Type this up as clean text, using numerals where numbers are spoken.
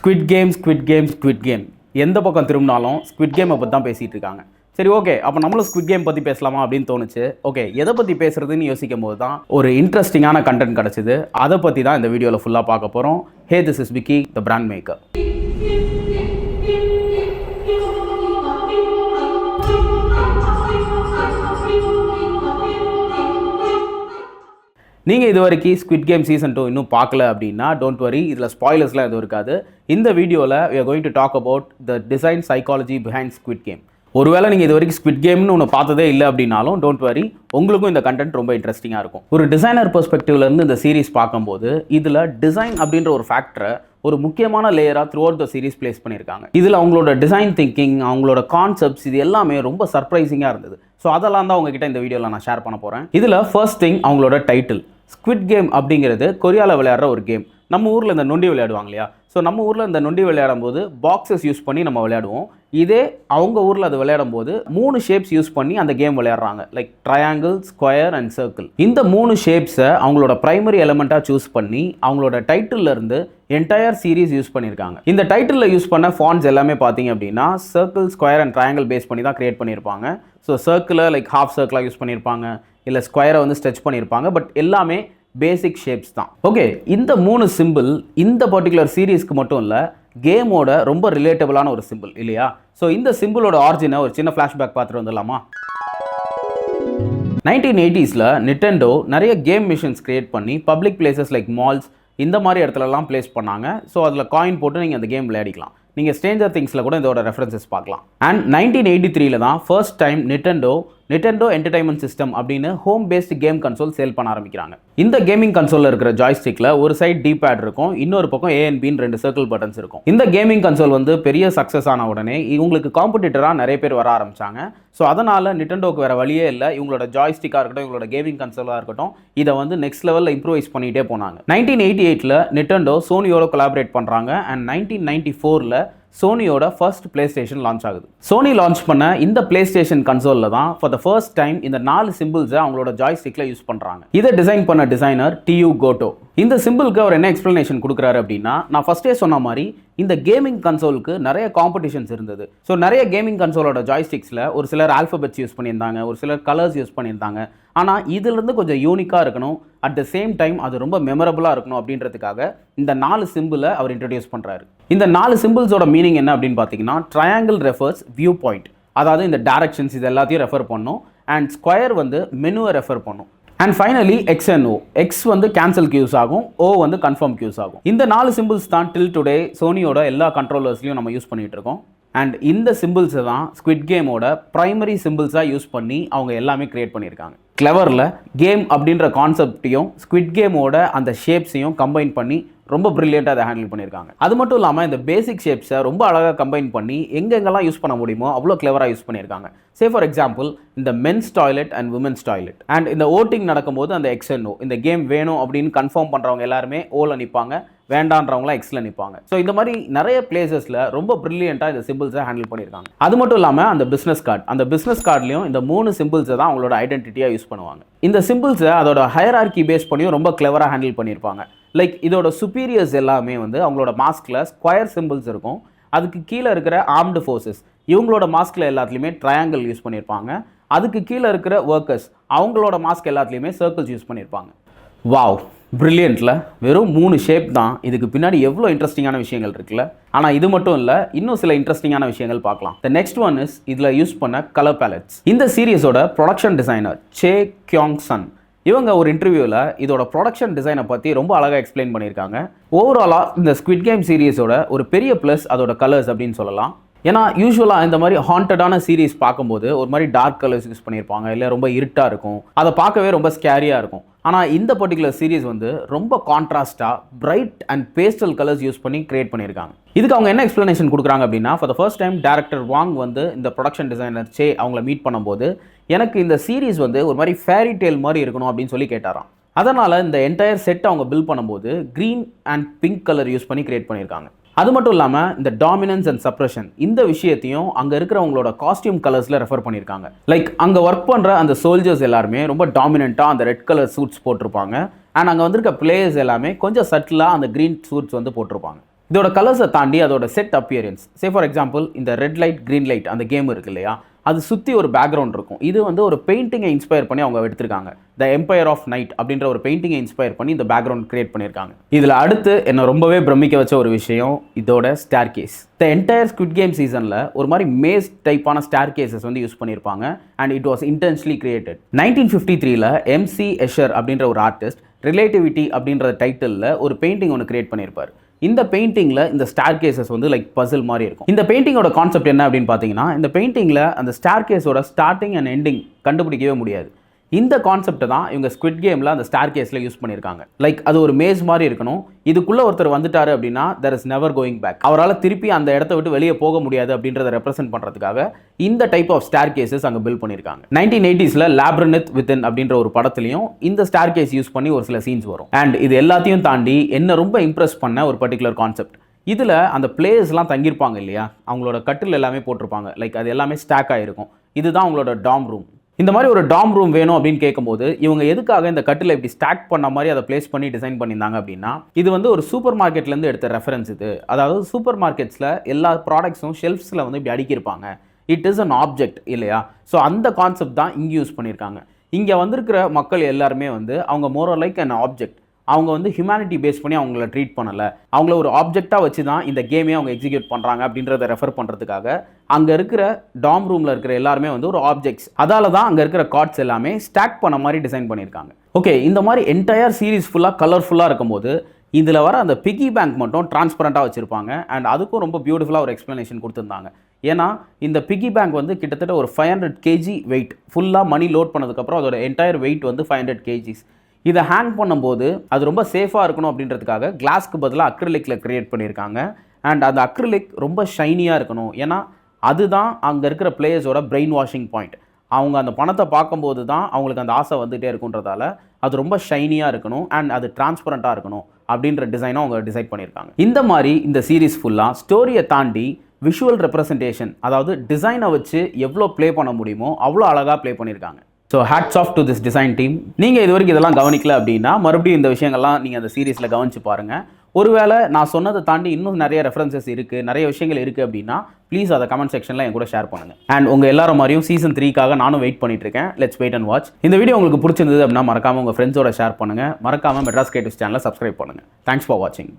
Squid game எந்த பக்கம் திரும்பினாலும் ஸ்குவிட் கேமை பற்றி தான் பேசிகிட்டு இருக்காங்க. சரி, ஓகே, அப்போ நம்மளும் ஸ்குவிட் கேம் பற்றி பேசலாமா அப்படின்னு தோணுச்சு. ஓகே, எதை பற்றி பேசுறதுன்னு யோசிக்கும் போது தான் ஒரு இன்ட்ரெஸ்டிங்கான கண்டென்ட் கிடச்சிது. அதை பற்றி தான் இந்த வீடியோவில் ஃபுல்லாக பார்க்க போகிறோம். Hey, this is Vicky, the brand maker. நீங்கள் இது வரைக்கும் ஸ்குவிட் கேம் சீசன் 2 இன்னும் பார்க்கல அப்படின்னா டோன்ட் வரி, இதில் ஸ்பாய்லர்ஸ்லாம் எதுவும் இருக்காது. இந்த வீடியோவில் we are going to talk about the design psychology behind squid game. ஒருவேளை நீங்கள் இது வரைக்கும் ஸ்குவிட் கேம்னு ஒன்று பார்த்ததே இல்லை அப்படின்னாலும் டோன்ட் வரி, உங்களுக்கும் இந்த கண்டென்ட் ரொம்ப இன்ட்ரெஸ்டிங்காக இருக்கும். ஒரு டிசைனர் பெர்ஸ்பெக்டிவ்லேருந்து இந்த சீரிஸ் பார்க்கும்போது இதில் டிசைன் அப்படின்ற ஒரு ஃபேக்டரை ஒரு முக்கியமான லேயராக through out the series place பண்ணியிருக்காங்க. இதில் அவங்களோட டிசைன் திங்கிங், அவங்களோட கான்செப்ட்ஸ், இது எல்லாமே ரொம்ப சர்ப்ரைசிங்காக இருந்தது. ஸோ அதெல்லாம் தான் உங்ககிட்ட இந்த வீடியோவில் நான் ஷேர் பண்ண போகிறேன். இதில் ஃபர்ஸ்ட் திங், அவங்களோட டைட்டில். ஸ்குவிட் கேம் அப்படிங்கிறது கொரியாவில் விளையாடுற ஒரு கேம். நம்ம ஊரில் இந்த நொண்டி விளையாடுவாங்க இல்லையா? ஸோ நம்ம ஊரில் இந்த நொண்டி விளையாடும் போது பாக்ஸஸ் யூஸ் பண்ணி நம்ம விளையாடுவோம். இதே அவங்க ஊரில் அது விளையாடும் போது 3 ஷேப்ஸ் யூஸ் பண்ணி அந்த கேம் விளையாடுறாங்க. Like triangle, square and circle. இந்த 3 ஷேப்ஸை அவங்களோட பிரைமரி எலமெண்ட்டாக சூஸ் பண்ணி அவங்களோட டைட்டில் இருந்து என்டையர் சீரீஸ் யூஸ் பண்ணியிருக்காங்க. இந்த டைட்டிலில் யூஸ் பண்ண ஃபாண்ட்ஸ் எல்லாமே பார்த்தீங்க அப்படின்னா circle, square and triangle base பண்ணி தான் கிரியேட் பண்ணியிருப்பாங்க. ஸோ சர்க்கிளை லைக் ஹாஃப் சர்க்கிளாக யூஸ் பண்ணியிருப்பாங்க, இல்லை ஸ்கொயரை வந்து ஸ்ட்ரெச் பண்ணியிருப்பாங்க. பட் எல்லாமே பேசிக் ஷேப்ஸ் தான். ஓகே, இந்த 3 சிம்பிள் இந்த பர்டிகுலர் சீரீஸ்க்கு மட்டும் இல்லை, கேமோட ரொம்ப ரிலேட்டபிளான ஒரு சிம்பிள் இல்லையா? ஸோ இந்த சிம்பிளோட ஆரிஜினை ஒரு சின்ன ஃப்ளாஷ்பேக் பார்த்துட்டு வந்துடலாமா? 1980s நிட்டெண்டோ நிறைய கேம் மிஷின்ஸ் கிரியேட் பண்ணி பப்ளிக் பிளேசஸ் லைக் மால்ஸ் இந்த மாதிரி இடத்துலலாம் பிளேஸ் பண்ணாங்க. ஸோ அதில் காயின் போட்டு நீங்கள் அந்த கேம் விளையாடிக்கலாம். நீங்கள் ஸ்ட்ரேஞ்சர் திங்ஸில் கூட இதோட ரெஃபரன்சஸ் பார்க்கலாம். அண்ட் 1983 தான் ஃபர்ஸ்ட் டைம் நிட்டெண்டோ என்டர்டைன்மெண்ட் சிஸ்டம் அப்படின்னு home based game console sale பண்ண ஆரம்பிக்கிறாங்க. இந்த கேமிங் கன்சோலில் இருக்கிற ஜாய்ஸ்டிக்கில் ஒரு சைட் டி பேட் இருக்கும், இன்னொரு பக்கம் A and B 2 circle buttons இருக்கும். இந்த கேமிங் கன்சோல் வந்து பெரிய சக்ஸஸ் ஆன உடனே இவங்களுக்கு காம்படிட்டராக நிறைய பேர் வர ஆரம்பிச்சாங்க. ஸோ அதனால் நிட்டெண்டோக்கு வேறு வழியே இல்லை, இவங்களோட ஜாய்ஸ்டிக்காக இருக்கட்டும், இவங்களோட கேமிங் கன்சோலாக இருக்கட்டும், இதை வந்து நெக்ஸ்ட் லெவலில் இம்ப்ரூவைஸ் பண்ணிகிட்டே போனாங்க. 1988 நிட்டெண்டோ சோனியோட கொலாபரேட் பண்ணுறாங்க. அண்ட் 1994 சோனியோட ஃபர்ஸ்ட் பிளே ஸ்டேஷன் லான்ச் ஆகுது. சோனி லான்ச் பண்ண இந்த பிளே ஸ்டேஷன் கன்சோலில் தான் ஃபார் த ஃபர்ஸ்ட் டைம் இந்த 4 சிம்பிள்ஸை அவங்களோட ஜாய்ஸ்டிக்கில் யூஸ் பண்ணுறாங்க. இதை டிசைன் பண்ண டிசைனர் TU கோட்டோ. இந்த சிம்பிளுக்கு அவர் என்ன எக்ஸ்பிளனேஷன் கொடுக்குறாரு அப்படின்னா, நான் ஃபர்ஸ்டே சொன்ன மாதிரி இந்த கேமிங் கன்சோலுக்கு நிறைய காம்படிஷன்ஸ் இருந்தது. ஸோ நிறைய கேமிங் கன்சோலோட ஜாய்ஸ்டிக்ஸில் ஒரு சிலர் ஆல்ஃபபெட்ஸ் யூஸ் பண்ணியிருந்தாங்க, ஒரு சிலர் கலர்ஸ் யூஸ் பண்ணியிருந்தாங்க. ஆனால் இதிலிருந்து கொஞ்சம் யூனிக்காக இருக்கணும், அட் த சேம் டைம் அது ரொம்ப மெமரபுளாக இருக்கணும் அப்படின்றதுக்காக இந்த 4 சிம்பிளை அவர் இன்ட்ரடியூஸ் பண்ணுறாரு. இந்த 4 சிம்பிள்ஸோட மீனிங் என்ன அப்படின்னு பார்த்தீங்கன்னா, ட்ரையாங்கிள் ரெஃபர்ஸ் வியூ பாயிண்ட், அதாவது இந்த டைரக்ஷன்ஸ் இது எல்லாத்தையும் ரெஃபர் பண்ணும். அண்ட் ஸ்கொயர் வந்து மெனுவை ரெஃபர் பண்ணும். And finally X and O. X வந்து கேன்சலுக்கு யூஸ் ஆகும், ஓ வந்து கன்ஃபார்ம்க்கு யூஸ் ஆகும். இந்த 4 சிம்பிள்ஸ் தான் டில் டுடே சோனியோட எல்லா கண்ட்ரோலர்ஸ்லையும் நம்ம யூஸ் பண்ணிகிட்டு இருக்கோம். அண்ட் இந்த சிம்பிள்ஸை தான் ஸ்குவிட் கேமோட ப்ரைமரி சிம்பிள்ஸாக யூஸ் பண்ணி அவங்க எல்லாமே கிரியேட் பண்ணியிருக்காங்க. கிளவரில் கேம் அப்படின்ற கான்செப்டையும் ஸ்குவிட் கேமோட அந்த ஷேப்ஸையும் கம்பைன் பண்ணி ரொம்ப ப்ரில்லியண்ட்டாக அதை ஹேண்டில் பண்ணியிருக்காங்க. அது மட்டும் இல்லாமல் இந்த பேசிக் ஷேப்ஸை ரொம்ப அழகாக கம்பைன் பண்ணி எங்கெங்கெல்லாம் யூஸ் பண்ண முடியுமோ அவ்வளோ கிளவராக யூஸ் பண்ணியிருக்காங்க. சே ஃபார் எக்ஸாம்பிள் இந்த men's toilet and women's toilet. And இந்த ஓட்டிங் நடக்கும்போது அந்த எக்ஸ் அண்ட் ஓ, இந்த கேம் வேணும் அப்படின்னு கன்ஃபார்ம் பண்ணுறவங்க எல்லாருமே ஓவில் நிற்பாங்க, வேண்டான்றவங்களாம் எக்ஸில் நிற்பாங்க. ஸோ இந்த மாதிரி நிறைய பிளேசஸில் ரொம்ப ப்ரில்லியண்ட்டாக இந்த சிம்பிள்ஸை ஹேண்டில் பண்ணியிருக்காங்க. அது மட்டும் இல்லாமல் அந்த பிஸ்னஸ் கார்ட்லையும் இந்த 3 சிம்பிள்ஸை தான் அவங்களோட ஐடென்டிட்டியாக யூஸ் பண்ணுவாங்க. இந்த சிம்பிள்ஸை அதோட ஹையரார்கி பேஸ் பண்ணியும் ரொம்ப கிளவராக ஹேண்டில் பண்ணியிருப்பாங்க. லைக் இதோட சுப்பீரியர்ஸ் எல்லாமே வந்து அவங்களோட மாஸ்கில் ஸ்கொயர் சிம்பிள்ஸ் இருக்கும், அதுக்கு கீழே இருக்கிற ஆர்ம்டு ஃபோர்ஸஸ் இவங்களோட மாஸ்கில் எல்லாத்துலேயுமே ட்ரையாங்கிள் யூஸ் பண்ணியிருப்பாங்க, அதுக்கு கீழே இருக்கிற ஒர்க்கர்ஸ் அவங்களோட மாஸ்க் எல்லாத்துலேயுமே சர்க்கிள்ஸ் யூஸ் பண்ணியிருப்பாங்க. வாவ், பிரில்லியண்ட்டில் வெறும் 3 ஷேப் தான், இதுக்கு பின்னாடி எவ்வளோ இன்ட்ரெஸ்டிங்கான விஷயங்கள் இருக்குல்ல. ஆனால் இது மட்டும் இல்லை, இன்னும் சில இன்ட்ரெஸ்டிங்கான விஷயங்கள் பார்க்கலாம். த நெக்ஸ்ட் ஒன் இஸ் இதில் யூஸ் பண்ண கலர் பேலட்ஸ். இந்த சீரியஸோட ப்ரொடக்ஷன் டிசைனர் சே கியோங் சன் இவங்க ஒரு இன்டர்வியூவில் இதோட ப்ரொடக்ஷன் டிசைனை பற்றி ரொம்ப அழகாக எக்ஸ்பிளைன் பண்ணியிருக்காங்க. ஓவராலாக இந்த ஸ்குவிட் கேம் சீரீஸோட ஒரு பெரிய ப்ளஸ் அதோட கலர்ஸ் அப்படின்னு சொல்லலாம். ஏன்னா யூஸ்வலாக இந்த மாதிரி ஹாண்டடான சீரீஸ் பார்க்கும்போது ஒரு மாதிரி டார்க் கலர்ஸ் யூஸ் பண்ணியிருப்பாங்க, இல்லை ரொம்ப இருட்டாக இருக்கும், அதை பார்க்கவே ரொம்ப ஸ்கேரியாக இருக்கும். ஆனால் இந்த பர்டிகுலர் சீரீஸ் வந்து ரொம்ப கான்ட்ராஸ்டாக bright and pastel colours use பண்ணி கிரியேட் பண்ணியிருக்காங்க. இதுக்கு அவங்க என்ன எக்ஸ்பிளனேஷன் கொடுக்குறாங்க அப்படின்னா, for the first time director Wang வந்து இந்த ப்ரொடக்ஷன் டிசைனர் சே அவங்கள மீட் பண்ணும்போது எனக்கு இந்த சீரீஸ் வந்து ஒரு மாதிரி ஃபேரி டேல் மாதிரி இருக்கணும் அப்படின்னு சொல்லி கேட்டாராம். அதனால் இந்த என்டையர் செட் அவங்க பில்ட் பண்ணும்போது green and pink colour use பண்ணி கிரியேட் பண்ணியிருக்காங்க. அது மட்டும் இல்லாமல் இந்த டாமினன்ஸ் அண்ட் சப்ரஷன் இந்த விஷயத்தையும் அங்கே இருக்கிறவங்களோட காஸ்டியூம் கலர்ஸில் ரெஃபர் பண்ணியிருக்காங்க. லைக் அங்கே ஒர்க் பண்ணுற அந்த சோல்ஜர்ஸ் எல்லாருமே ரொம்ப டாமினண்ட்டாக அந்த ரெட் கலர் சூட்ஸ் போட்டிருப்பாங்க. அண்ட் அங்கே வந்திருக்க பிளேயர்ஸ் எல்லாமே கொஞ்சம் சட்டிலாக அந்த க்ரீன் சூட்ஸ் வந்து போட்டிருப்பாங்க. இதோட கலர்ஸை தாண்டி அதோட set appearance, say for example இந்த ரெட் லைட் கிரீன் லைட் அந்த கேம் இருக்கு இல்லையா, அது சுற்றி ஒரு பேக்ரவுண்ட் இருக்கும். இது வந்து ஒரு பெயிண்டிங்கை இன்ஸ்பயர் பண்ணி அவங்க எடுத்திருக்காங்க. த எம்பையர் ஆஃப் நைட் அப்படின்ற ஒரு பெயிண்டிங்கை இன்ஸ்பயர் பண்ணி இந்த பேக்ரவுண்ட் கிரியேட் பண்ணியிருக்காங்க. இதில் அடுத்து என்ன ரொம்பவே பிரமிக்க வச்ச ஒரு விஷயம் இதோட staircase. The entire squid game சீசனில் ஒரு மாதிரி மேஸ் டைப்பான ஸ்டேர் கேசஸ் வந்து யூஸ் பண்ணியிருப்பாங்க. And it was intentionally created. 1953 M C Escher அப்படின்ற ஒரு ஆர்டிஸ்ட் ரிலேட்டிவிட்டி அப்படின்ற டைட்டிலில் ஒரு பெயிண்டிங் ஒன்று கிரியேட் பண்ணியிருப்பார். இந்த பெயிண்டிங்கில் இந்த ஸ்டார் கேசஸ் வந்து லைக் பசில் மாதிரி இருக்கும். இந்த பெயிண்டிங்கோட கான்செப்ட் என்ன அப்படின்னு பார்த்தீங்கன்னா, இந்த பெயிண்டிங்கில் அந்த ஸ்டார் கேஸோட ஸ்டார்டிங் அண்ட் எண்டிங் கண்டுபிடிக்கவே முடியாது. இந்த கான்செப்ட் தான் இவங்க ஸ்குவிட் கேமில் அந்த ஸ்டார் கேஸில் யூஸ் பண்ணியிருக்காங்க. லைக் அது ஒரு மேஸ் மாதிரி இருக்கணும். இதுக்குள்ளே ஒருத்தர் வந்துட்டாரு அப்படின்னா there is never going back. அவரால் திருப்பி அந்த இடத்த விட்டு வெளியே போக முடியாது அப்படின்றத ரெப்ரசென்ட் பண்ணுறதுக்காக இந்த டைப் ஆஃப் ஸ்டார் கேசஸ் அங்கே பில்ட் பண்ணியிருக்காங்க. 1980s லாப்ரின்த் வித்தின் அப்படின்ற ஒரு படத்துலையும் இந்த ஸ்டார் கேஸ் யூஸ் பண்ணி ஒரு சில சீன்ஸ் வரும். அண்ட் இது எல்லாத்தையும் தாண்டி என்ன ரொம்ப இம்ப்ரெஸ் பண்ண ஒரு பர்டிகுலர் கான்செப்ட், இதில் அந்த பிளேயர்ஸ்லாம் தங்கியிருப்பாங்க இல்லையா, அவங்களோட கட்டில் எல்லாமே போட்டிருப்பாங்க. லைக் அது எல்லாமே ஸ்டாக் ஆகிருக்கும். இதுதான் அவங்களோட டாம் ரூம். இந்த மாதிரி ஒரு டாம் ரூம் வேணும் அப்படின்னு கேட்கும்போது இவங்க எதுக்காக இந்த கட்டில் இப்படி ஸ்டாக் பண்ண மாதிரி அதை பிளேஸ் பண்ணி டிசைன் பண்ணியிருந்தாங்க அப்படின்னா, இது வந்து ஒரு சூப்பர் மார்க்கெட்லேருந்து எடுத்த ரெஃபரன்ஸ் இது. அதாவது சூப்பர் மார்க்கெட்ஸில் எல்லா ப்ராடக்ட்ஸும் ஷெல்ஃப்ஸில் வந்து இப்படி அடுக்கியிருப்பாங்க. இட் இஸ் அன் ஆப்ஜெக்ட் இல்லையா. ஸோ அந்த கான்செப்ட் தான் இங்கே யூஸ் பண்ணியிருக்காங்க. இங்கே வந்திருக்கிற மக்கள் எல்லாருமே வந்து அவங்க மோர் லைக் அன் ஆப்ஜெக்ட். அவங்க வந்து ஹியூமனிட்டி பேஸ் பண்ணி அவங்கள ட்ரீட் பண்ணலை. அவங்கள ஒரு ஆப்ஜெக்டாக வச்சு தான் இந்த கேமே அவங்க எக்ஸிக்யூட் பண்ணுறாங்க அப்படின்றத ரெஃபர் பண்ணுறதுக்காக அங்கே இருக்கிற டாம் ரூமில் இருக்கிற எல்லாருமே வந்து ஒரு ஆப்ஜெக்ட்ஸ். அதால தான் அங்கே இருக்கிற கார்ட்ஸ் எல்லாமே ஸ்டாக் பண்ண மாதிரி டிசைன் பண்ணியிருக்காங்க. ஓகே, இந்த மாதிரி என்டையர் சீரீஸ் ஃபுல்லாக கலர்ஃபுல்லாக இருக்கும்போது இதில் வர அந்த பிக்கி பேங்க் மட்டும் டிரான்ஸ்பரண்ட்டாக வச்சுருப்பாங்க. அண்ட் அதுக்கும் ரொம்ப பியூட்டிஃபுல்லாக ஒரு எக்ஸ்ப்ளனேஷன் கொடுத்துருந்தாங்க. ஏன்னா இந்த பிக்கி பேங்க் வந்து கிட்டத்தட்ட ஒரு 500 kg வெயிட், ஃபுல்லாக மணி லோட் பண்ணதுக்கப்புறம் அதோட என்டையர் வெயிட் வந்து 500 kgs. இதை ஹேங் பண்ணும்போது அது ரொம்ப சேஃபாக இருக்கணும் அப்படின்றதுக்காக கிளாஸ்க்கு பதிலாக அக்ரிலிக்கில் கிரியேட் பண்ணியிருக்காங்க. அண்ட் அந்த அக்ரிலிக் ரொம்ப ஷைனியாக இருக்கணும். ஏன்னா அதுதான் அங்கே இருக்கிற பிளேயர்ஸோட பிரெயின் வாஷிங் பாயிண்ட். அவங்க அந்த பணத்தை பார்க்கும்போது தான் அவங்களுக்கு அந்த ஆசை வந்துகிட்டே இருக்குன்றதால அது ரொம்ப ஷைனியாக இருக்கணும் அண்ட் அது டிரான்ஸ்பரண்ட்டாக இருக்கணும் அப்படின்ற டிசைனும் அவங்க டிசைட் பண்ணியிருக்காங்க. இந்த மாதிரி இந்த சீரீஸ் ஃபுல்லாக ஸ்டோரியை தாண்டி விஷுவல் ரெப்ரசன்டேஷன், அதாவது டிசைனை வச்சு எவ்வளோ ப்ளே பண்ண முடியுமோ அவ்வளோ அழகாக ப்ளே பண்ணியிருக்காங்க. So hats off to this design team. நீங்கள் இது வரைக்கும் இதெல்லாம் கவனிக்கல அப்படின்னா மறுபடியும் இந்த விஷயங்கள்லாம் நீங்கள் அந்த சீரீஸில் கவனிச்சு பாருங்கள். ஒருவேளை நான் சொன்னதை தாண்டி இன்னும் நிறைய ரெஃபரன்சஸ் இருக்குது, நிறைய விஷயங்கள் இருக்குது அப்படின்னா ப்ளீஸ் அதை கமெண்ட் செக்ஷனில் என் கூட ஷேர் பண்ணுங்கள். அண்ட் உங்கள் எல்லாரும் மாதிரியும் சீசன் 3க்காக நானும் வெயிட் பண்ணிட்டு இருக்கேன். Let's wait and watch. இந்த வீடியோ உங்களுக்கு பிடிச்சிருந்தது அப்படின்னா மறக்காமல் உங்கள் ஃப்ரெண்ட்ஸோட ஷேர் பண்ணுங்கள். மறக்காமல் மெட்ராஸ் கிரியேட்டிவ்ஸ் சேனலை சப்ஸ்கிரைப் பண்ணுங்கள். தேங்க்ஸ் ஃபார் வாட்சிங்.